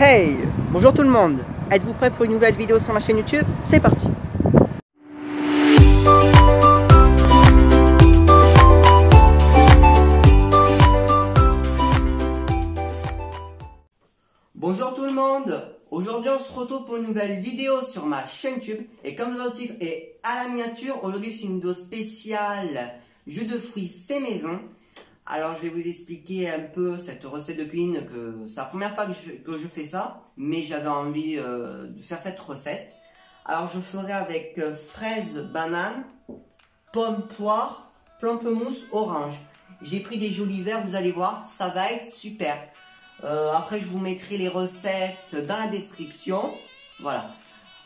Hey! Bonjour tout le monde! Êtes-vous prêts pour une nouvelle vidéo sur ma chaîne YouTube? C'est parti! Bonjour tout le monde! Aujourd'hui on se retrouve pour une nouvelle vidéo sur ma chaîne YouTube. Et comme le titre est à la miniature, aujourd'hui c'est une vidéo spéciale jus de fruits fait maison. Alors je vais vous expliquer un peu cette recette de cuisine, que c'est la première fois que je fais ça, mais j'avais envie de faire cette recette. Alors je ferai avec fraises, bananes, pommes, poires, pamplemousse, orange. J'ai pris des jolis verres, vous allez voir, ça va être super. Après je vous mettrai les recettes dans la description. Voilà.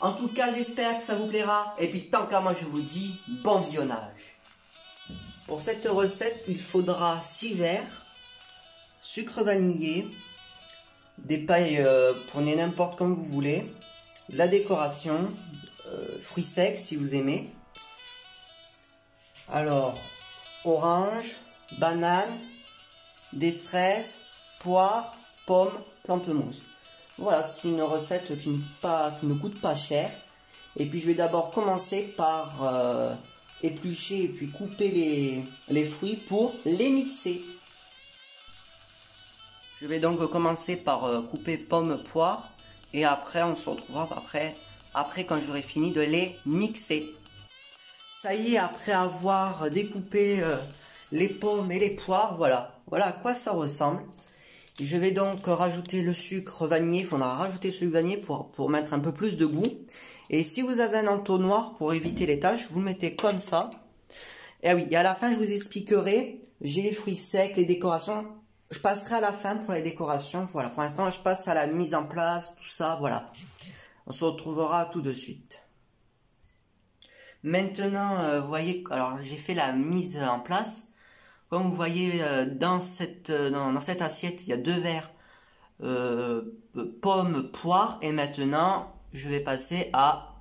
En tout cas j'espère que ça vous plaira. Et puis tant qu'à moi je vous dis bon visionnage. Pour cette recette, il faudra 6 verres, sucre vanillé, des pailles, prenez n'importe comme vous voulez, de la décoration, fruits secs si vous aimez. Alors, orange, banane, des fraises, poires, pommes, pamplemousse. Voilà, c'est une recette qui ne coûte pas cher. Et puis je vais d'abord commencer par éplucher et puis couper les fruits pour les mixer. Je vais donc commencer par couper pommes, poires et après on se retrouvera après quand j'aurai fini de les mixer. Ça y est, après avoir découpé les pommes et les poires, voilà à quoi ça ressemble. Je vais donc rajouter le sucre vanillé. Il faudra rajouter ce sucre vanillé pour mettre un peu plus de goût. Et si vous avez un entonnoir pour éviter les taches, vous le mettez comme ça. Et oui, et à la fin, je vous expliquerai. J'ai les fruits secs, les décorations. Je passerai à la fin pour les décorations. Voilà, pour l'instant, je passe à la mise en place, tout ça, voilà. On se retrouvera tout de suite. Maintenant, vous voyez, alors j'ai fait la mise en place. Comme vous voyez, dans cette assiette, il y a 2 verres pommes, poires. Et maintenant, je vais passer à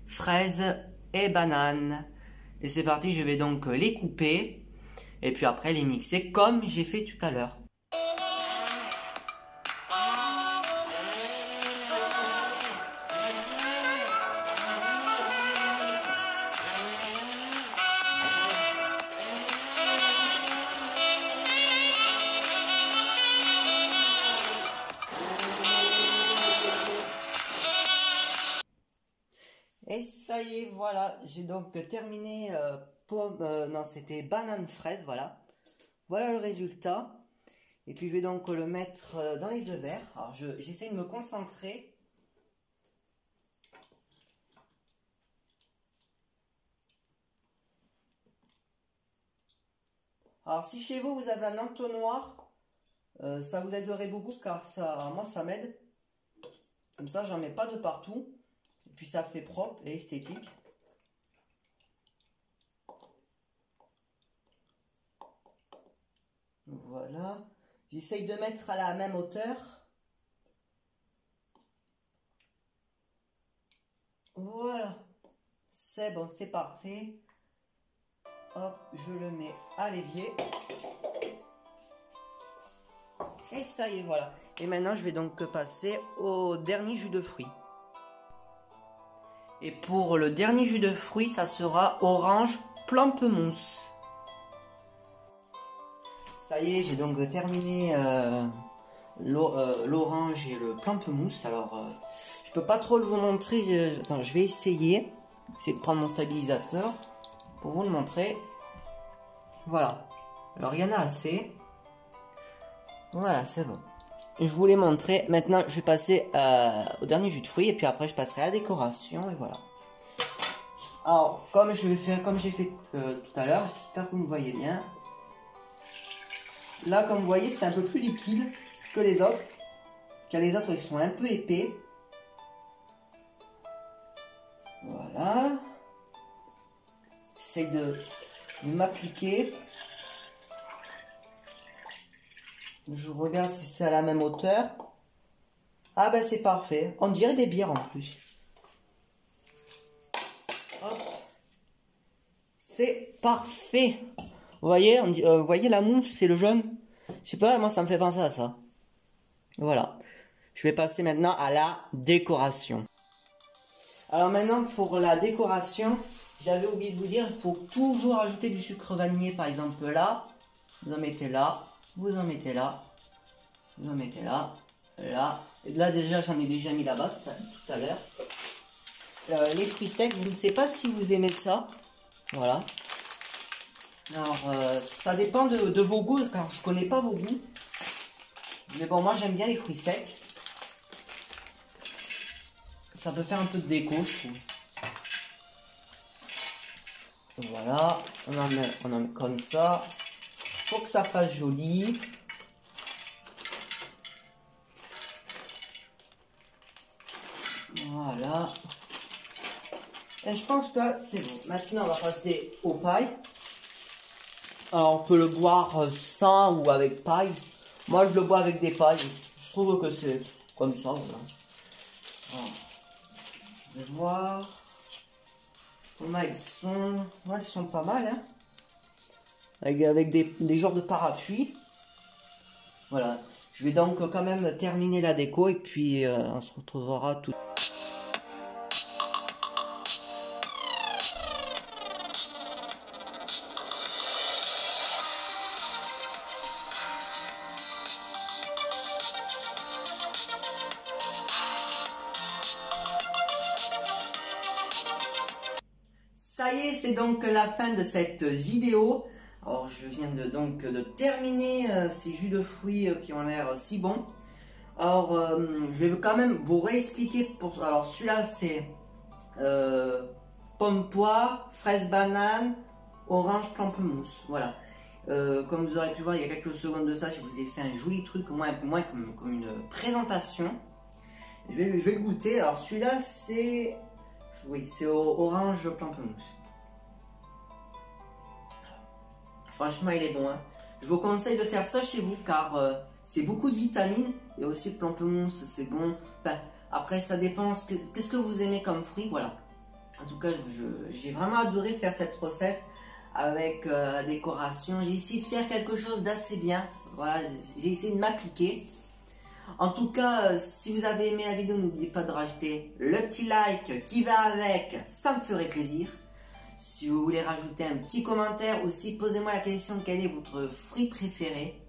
fraises et bananes. Et c'est parti, je vais donc les couper. Et puis après, les mixer comme j'ai fait tout à l'heure. Et ça y est, voilà, j'ai donc terminé non, c'était banane fraise, voilà. Voilà le résultat. Et puis je vais donc le mettre dans les 2 verres. Alors j'essaie de me concentrer. Alors si chez vous, vous avez un entonnoir, ça vous aiderait beaucoup car moi ça m'aide. Comme ça, j'en mets pas de partout. Et puis ça fait propre et esthétique. Voilà. J'essaye de mettre à la même hauteur. Voilà. C'est bon, c'est parfait. Hop, je le mets à l'évier. Et ça y est, voilà. Et maintenant, je vais donc passer au dernier jus de fruits. Et pour le dernier jus de fruits, ça sera orange pamplemousse. Ça y est, j'ai donc terminé l'orange et le pamplemousse. Alors, je peux pas trop vous montrer. Attends, je vais essayer de prendre mon stabilisateur pour vous le montrer. Voilà. Alors, il y en a assez. Voilà, c'est bon. Je vous l'ai montré. Maintenant, je vais passer au dernier jus de fruits. Et puis après, je passerai à la décoration. Et voilà. Alors, comme j'ai fait tout à l'heure, j'espère que vous me voyez bien. Là, comme vous voyez, c'est un peu plus liquide que les autres. Car les autres, ils sont un peu épais. Voilà. J'essaie de m'appliquer. Je regarde si c'est à la même hauteur. Ah ben c'est parfait. On dirait des bières en plus. Hop. C'est parfait. Vous voyez, vous voyez la mousse, c'est le jaune. Je sais pas, moi ça me fait penser à ça. Voilà. je vais passer maintenant à la décoration. Alors maintenant pour la décoration, j'avais oublié de vous dire, il faut toujours ajouter du sucre vanillé. Par exemple là, vous en mettez là, vous en mettez là, vous en mettez là, là. Et là déjà j'en ai déjà mis là-bas tout à l'heure. Les fruits secs, je ne sais pas si vous aimez ça. Voilà. Alors ça dépend de vos goûts, car je connais pas vos goûts. Mais bon, moi j'aime bien les fruits secs. Ça peut faire un peu de déco, je trouve. Voilà, on en met comme ça. Pour que ça fasse joli. Voilà. Et je pense que c'est bon. Maintenant, on va passer aux pailles. Alors, on peut le boire sans ou avec paille. Moi, je le bois avec des pailles. Je trouve que c'est comme ça. Voilà. Alors, je vais voir. Comment ils sont. Ouais, ils sont pas mal. Hein, avec des genres de parapluies. Voilà. Je vais donc quand même terminer la déco. Et puis, on se retrouvera tout. Ça y est, c'est donc la fin de cette vidéo. Alors, je viens donc de terminer ces jus de fruits qui ont l'air si bons. Alors, je vais quand même vous réexpliquer. Alors, celui-là, c'est pomme poire, fraise banane, orange pamplemousse. Voilà. Comme vous aurez pu voir il y a quelques secondes de ça, je vous ai fait un joli truc, moins comme une présentation. Je vais le goûter. Alors, celui-là, c'est... Oui, c'est orange pamplemousse. Franchement, il est bon. Hein. Je vous conseille de faire ça chez vous car c'est beaucoup de vitamines. Et aussi le pamplemousse, c'est bon. Enfin, après, ça dépend. Qu'est-ce que vous aimez comme fruit. Voilà. En tout cas, j'ai vraiment adoré faire cette recette avec la décoration. J'ai essayé de faire quelque chose d'assez bien. Voilà, j'ai essayé de m'appliquer. En tout cas, si vous avez aimé la vidéo, n'oubliez pas de rajouter le petit like qui va avec, ça me ferait plaisir. Si vous voulez rajouter un petit commentaire aussi, posez-moi la question quel est votre fruit préféré.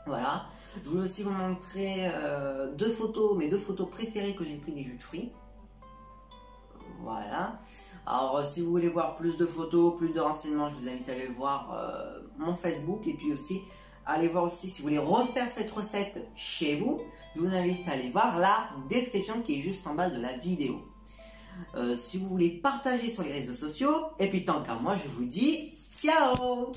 Voilà. Je voulais aussi vous montrer mes deux photos préférées que j'ai prises des jus de fruits. Voilà. Alors, si vous voulez voir plus de photos, plus de renseignements, je vous invite à aller voir mon Facebook et puis aussi... Allez voir aussi si vous voulez refaire cette recette chez vous. Je vous invite à aller voir la description qui est juste en bas de la vidéo. Si vous voulez partager sur les réseaux sociaux. Et puis tant qu'à moi, je vous dis ciao!